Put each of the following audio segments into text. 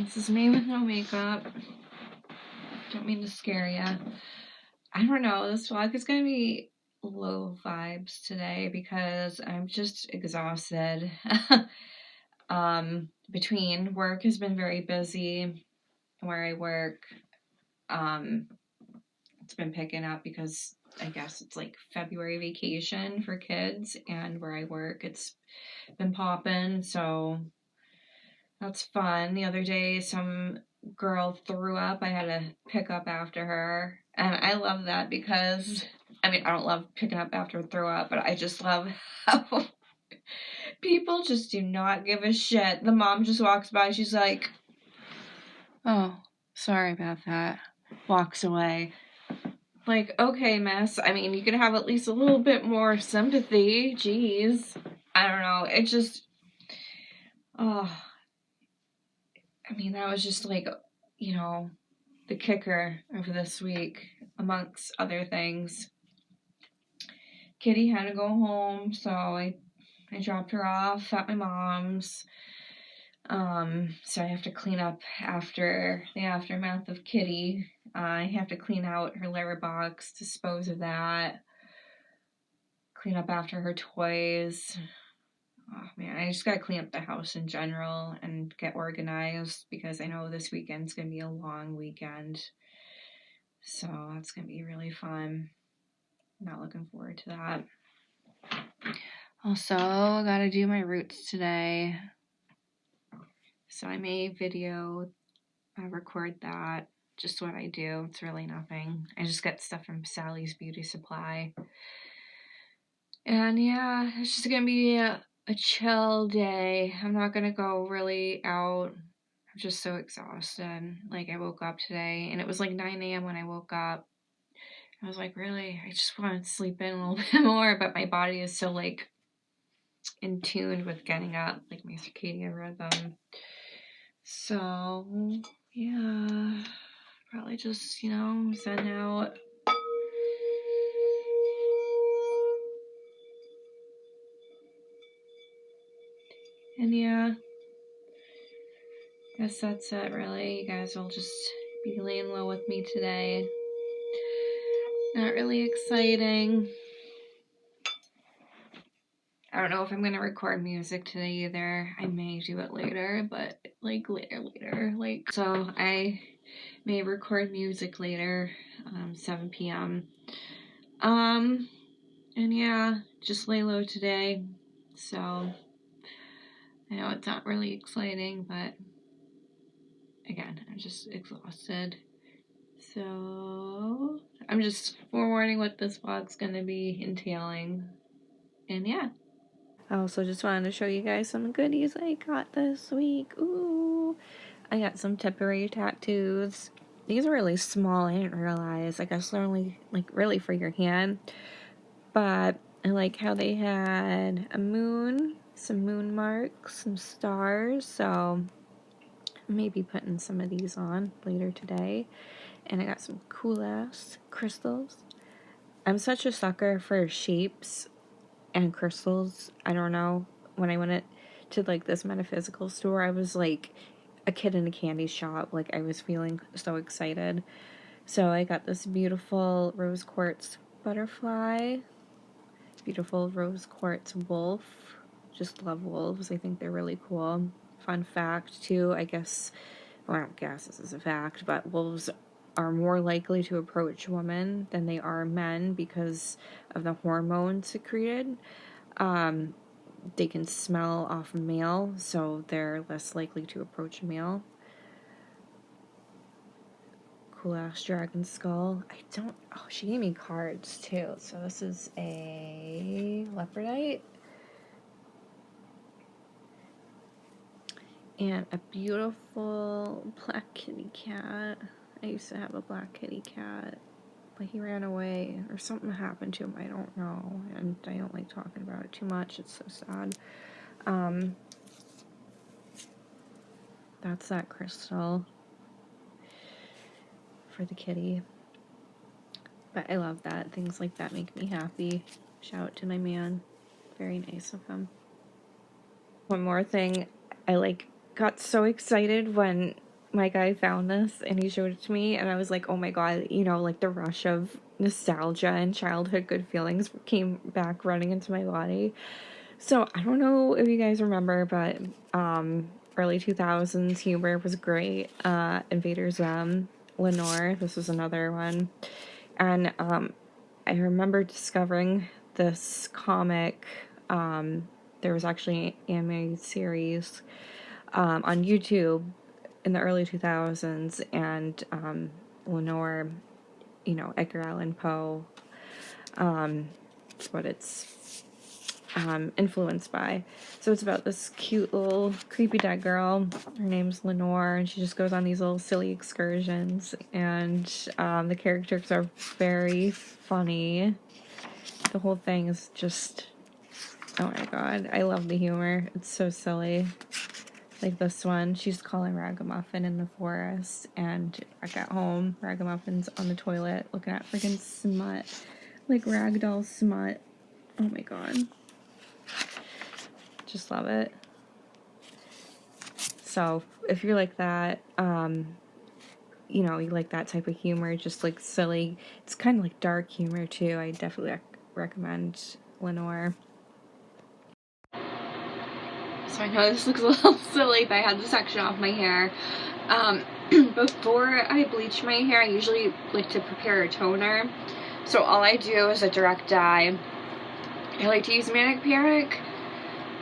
This is me with no makeup. Don't mean to scare ya. I don't know, this vlog is gonna be low vibes today because I'm just exhausted. Between work has been very busy where I work. It's been picking up because I guess it's like February vacation for kids, and where I work it's been popping, so that's fun. The other day some girl threw up. I had to pick up after her, and I love that because I mean I don't love picking up after throw up, but I just love how people just do not give a shit. The mom just walks by, she's like, "Oh, sorry about that." Walks away. Like, okay, miss. I mean, you could have at least a little bit more sympathy. Jeez. I don't know. It just, oh, I mean, that was just like, you know, the kicker of this week, amongst other things. Kitty had to go home, so I dropped her off at my mom's. So I have to clean up after the aftermath of Kitty. I have to clean out her litter box, dispose of that, clean up after her toys. Oh man, I just gotta clean up the house in general and get organized because I know this weekend's gonna be a long weekend. So that's gonna be really fun. Not looking forward to that. Also, I gotta do my roots today. So I made video, I record that. Just what I do. It's really nothing. I just get stuff from Sally's Beauty Supply. And yeah, it's just gonna be a chill day. I'm not gonna go really out. I'm just so exhausted. Like, I woke up today and it was like 9 a.m. when I woke up. I was like, really? I just wanted to sleep in a little bit more, but my body is so like in tune with getting up, like my circadian rhythm. So yeah, probably just, zen out. And yeah, guess that's it really. You guys will just be laying low with me today. Not really exciting. I don't know if I'm gonna record music today either. I may do it later, but like later. So I may record music later, 7 p.m. And yeah, just lay low today. So I know it's not really exciting, but again, I'm just exhausted. So I'm just forewarning what this vlog's gonna be entailing. And yeah. I also just wanted to show you guys some goodies I got this week. Ooh, I got some temporary tattoos. These are really small. I didn't realize. I guess they're only like really for your hand. But I like how they had a moon, some moon marks, some stars. So maybe putting some of these on later today. And I got some cool ass crystals. I'm such a sucker for shapes and crystals. I don't know. When I went to like this metaphysical store, I was like a kid in a candy shop. Like, I was feeling so excited. So I got this beautiful rose quartz butterfly, beautiful rose quartz wolf. Just love wolves. I think they're really cool. Fun fact too, I guess, well, I don't guess this is a fact, but wolves are more likely to approach women than they are men because of the hormones secreted. They can smell off a male, so they're less likely to approach a male. Cool ass dragon skull. She gave me cards too. So this is a leopardite. And a beautiful black kitty cat. I used to have a black kitty cat, but he ran away or something happened to him. I don't know. And I don't like talking about it too much. It's so sad. That's that crystal for the kitty. But I love that. Things like that make me happy. Shout out to my man. Very nice of him. One more thing. I got so excited when my guy found this and he showed it to me, and I was like, oh my god, you know, like the rush of nostalgia and childhood good feelings came back running into my body. So I don't know if you guys remember, but early 2000s humor was great. Invader Zim, Lenore, this was another one. And I remember discovering this comic. There was actually an animated series on YouTube in the early 2000s, and Lenore, you know, Edgar Allan Poe, what it's influenced by. So it's about this cute little creepy dead girl. Her name's Lenore, and she just goes on these little silly excursions, and the characters are very funny. The whole thing is just, oh my god, I love the humor. It's so silly. Like this one, she's calling Ragamuffin in the forest, and back at home, Ragamuffin's on the toilet looking at freaking smut. Like ragdoll smut. Oh my god. Just love it. So, if you're like that, you know, you like that type of humor, just like silly, it's kind of like dark humor too. I definitely recommend Lenore. So I know this looks a little silly, but I had the section off my hair. Before I bleach my hair, I usually like to prepare a toner. So all I do is a direct dye. I like to use Manic Panic.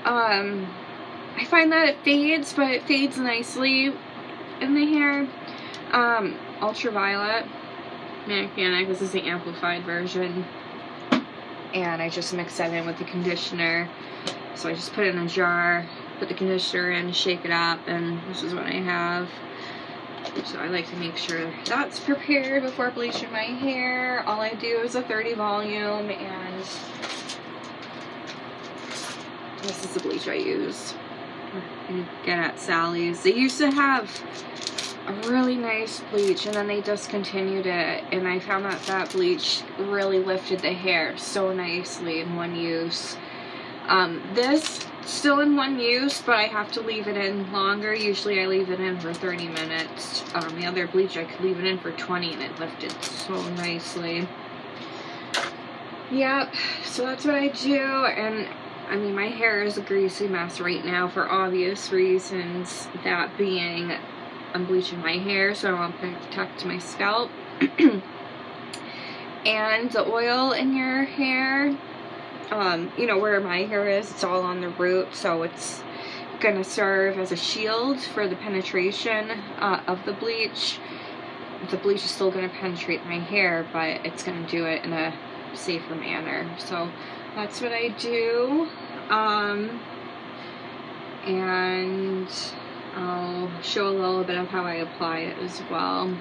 I find that it fades, but it fades nicely in the hair. Ultraviolet, Manic Panic, this is the amplified version. And I just mix that in with the conditioner. So I just put it in a jar, put the conditioner in, shake it up, and this is what I have. So I like to make sure that's prepared before bleaching my hair. All I do is a 30 volume, and this is the bleach I use. You get at Sally's. They used to have a really nice bleach, and then they discontinued it, and I found that that bleach really lifted the hair so nicely in one use. This still in one use, but I have to leave it in longer. Usually I leave it in for 30 minutes. The other bleach I could leave it in for 20 and it lifted so nicely. Yep, so that's what I do, and I mean, my hair is a greasy mess right now for obvious reasons, that being I'm bleaching my hair so I want to protect my scalp. And the oil in your hair, you know, where my hair is, it's all on the root, so it's gonna serve as a shield for the penetration of the bleach. The bleach is still gonna penetrate my hair, but it's gonna do it in a safer manner. So that's what I do. And I'll show a little bit of how I apply it as well.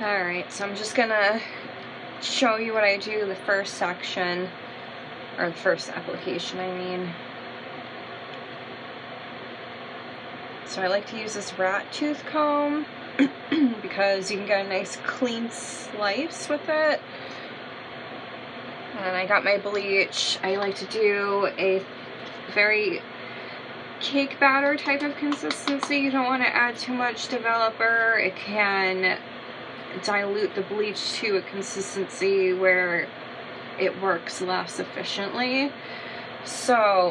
Alright, so I'm just gonna show you what I do the first section, or the first application, I mean. So I like to use this rat tooth comb because you can get a nice clean slice with it. And I got my bleach. I like to do a very cake batter type of consistency. You don't want to add too much developer. It can dilute the bleach to a consistency where it works less efficiently. So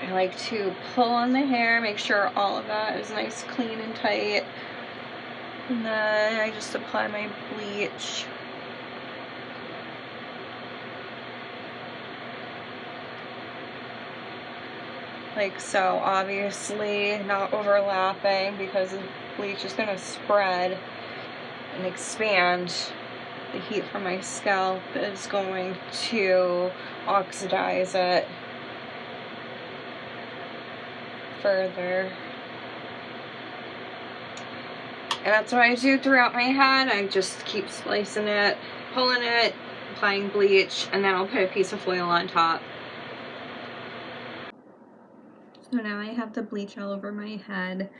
I like to pull on the hair, make sure all of that is nice, clean, and tight. And then I just apply my bleach. Like so, obviously not overlapping because the bleach is going to spread and expand. The heat from my scalp is going to oxidize it further. And that's what I do throughout my head. I just keep slicing it, pulling it, applying bleach, and then I'll put a piece of foil on top. So now I have the bleach all over my head,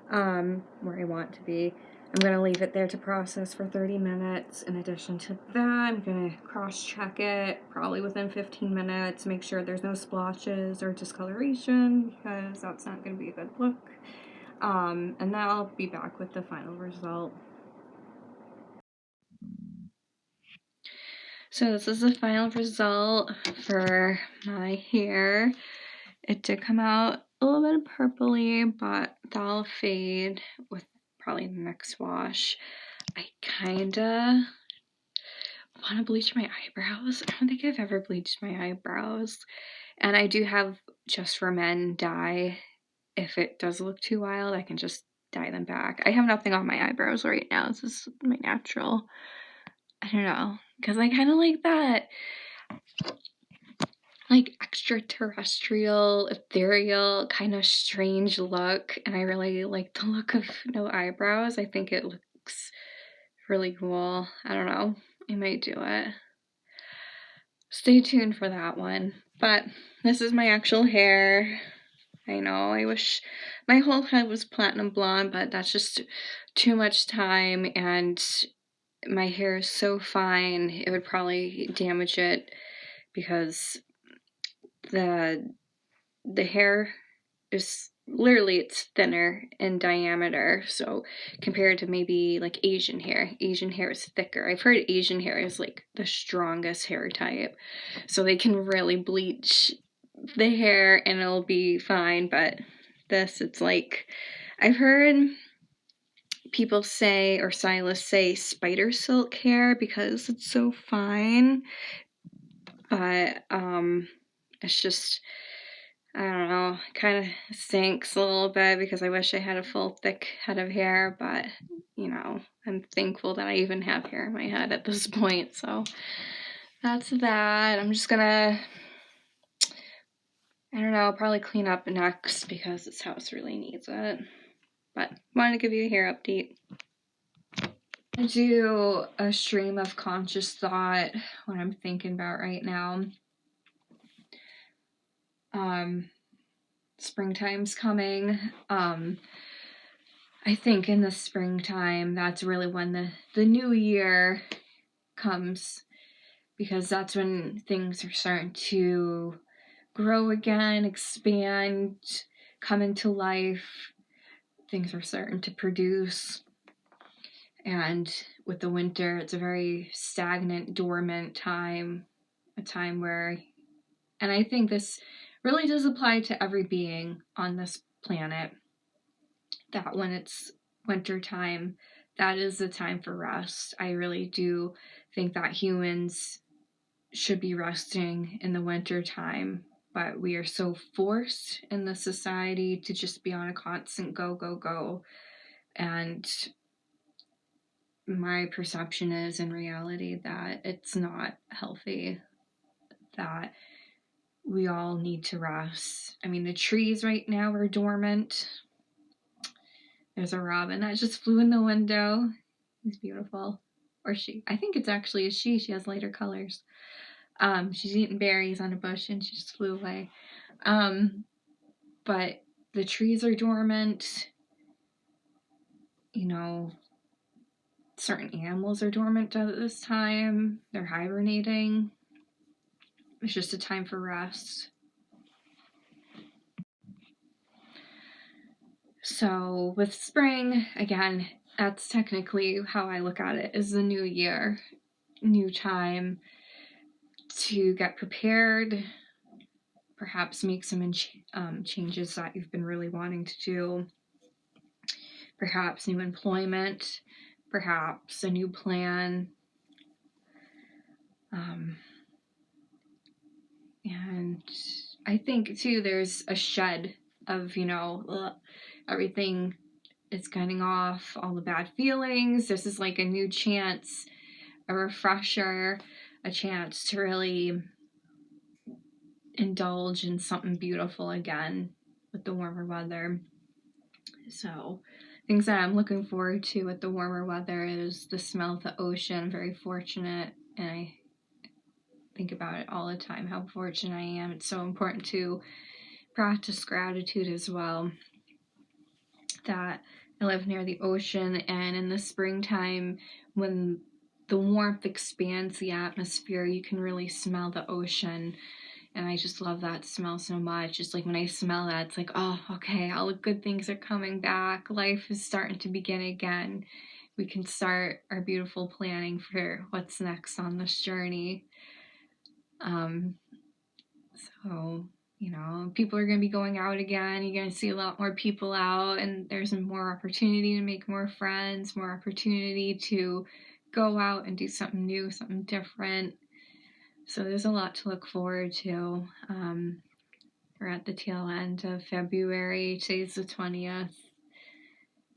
where I want to be. I'm going to leave it there to process for 30 minutes. In addition to that, I'm going to cross-check it probably within 15 minutes, make sure there's no splotches or discoloration, because that's not going to be a good look. And then I'll be back with the final result. So this is the final result for my hair. It did come out a little bit purpley, but that'll fade with probably the next wash. I kinda want to bleach my eyebrows. I don't think I've ever bleached my eyebrows. And I do have Just for Men dye. If it does look too wild, I can just dye them back. I have nothing on my eyebrows right now. This is my natural. I don't know, because I kind of like that, like, extraterrestrial, ethereal, kind of strange look, and I really like the look of no eyebrows. I think it looks really cool. I don't know. I might do it. Stay tuned for that one. But this is my actual hair. I know, I wish my whole head was platinum blonde, but that's just too much time, and my hair is so fine, it would probably damage it, because the hair is literally, it's thinner in diameter. So compared to maybe like Asian hair is thicker. I've heard Asian hair is like the strongest hair type, so they can really bleach the hair and it'll be fine. But this, it's like, I've heard people say, or stylists say, spider silk hair because it's so fine. But it's just, I don't know, kind of stinks a little bit because I wish I had a full thick head of hair, but you know, I'm thankful that I even have hair in my head at this point. So that's that. I'm just gonna, I don't know, probably clean up next because this house really needs it. But wanted to give you a hair update. I do a stream of conscious thought, what I'm thinking about right now. Springtime's coming. I think in the springtime, that's really when the new year comes, because that's when things are starting to grow again, expand, come into life. Things are starting to produce. And with the winter, it's a very stagnant, dormant time, a time where, and I think this really does apply to every being on this planet, that when it's winter time, that is the time for rest. I really do think that humans should be resting in the winter time, but we are so forced in the society to just be on a constant go, go, go. And my perception is, in reality, that it's not healthy, that we all need to rest. I mean, the trees right now are dormant. There's a robin that just flew in the window. He's beautiful. Or she. I think it's actually a she. She has lighter colors. She's eating berries on a bush and she just flew away. But the trees are dormant. You know, certain animals are dormant at this time. They're hibernating. It's just a time for rest. So with spring, again, that's technically how I look at it, is the new year, new time to get prepared, perhaps make some changes that you've been really wanting to do, perhaps new employment, perhaps a new plan. And I think too, there's a shed of, everything is getting off, all the bad feelings. This is like a new chance, a refresher, a chance to really indulge in something beautiful again with the warmer weather. So things that I'm looking forward to with the warmer weather is the smell of the ocean. I'm very fortunate, and I think about it all the time, how fortunate I am. It's so important to practice gratitude as well, that I live near the ocean, and in the springtime, when the warmth expands the atmosphere, you can really smell the ocean, And I just love that smell so much. Just like when I smell that, it's like, oh, okay, all the good things are coming back. Life is starting to begin again. We can start our beautiful planning for what's next on this journey. So, people are going to be going out again. You're going to see a lot more people out, and there's more opportunity to make more friends, more opportunity to go out and do something new, something different. So there's a lot to look forward to. We're at the tail end of February. Today's the 20th.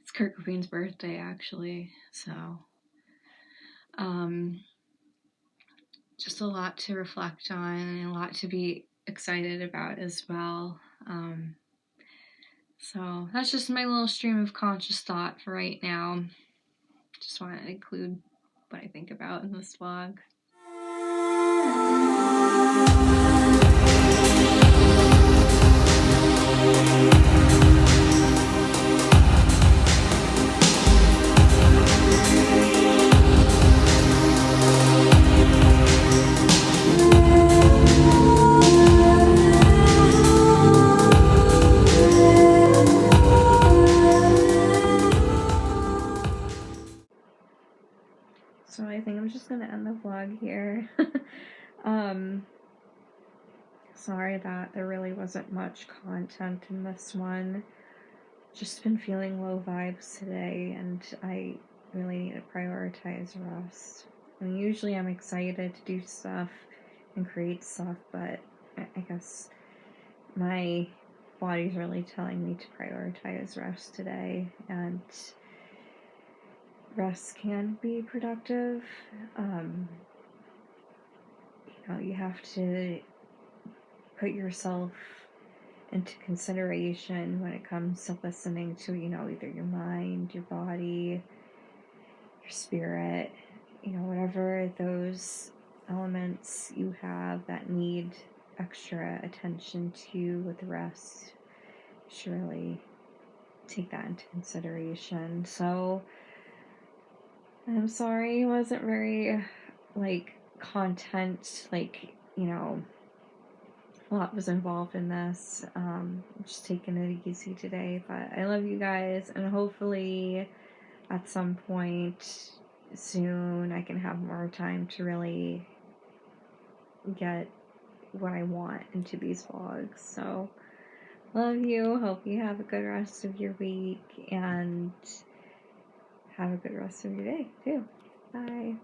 It's Kurt Cobain's birthday, actually. So, just a lot to reflect on and a lot to be excited about as well. So that's just my little stream of conscious thought for right now. Just wanted to include what I think about in this vlog. So I think I'm just gonna end the vlog here. Sorry that there really wasn't much content in this one. Just been feeling low vibes today, and I really need to prioritize rest. And usually I'm excited to do stuff and create stuff, but I guess my body's really telling me to prioritize rest today, and rest can be productive. You have to put yourself into consideration when it comes to listening to, either your mind, your body, your spirit, whatever those elements you have that need extra attention to with rest. You should really take that into consideration. So I'm sorry it wasn't very content, a lot was involved in this. I'm just taking it easy today, but I love you guys, and hopefully at some point soon I can have more time to really get what I want into these vlogs. So love you. Hope you have a good rest of your week, and have a good rest of your day too. Bye.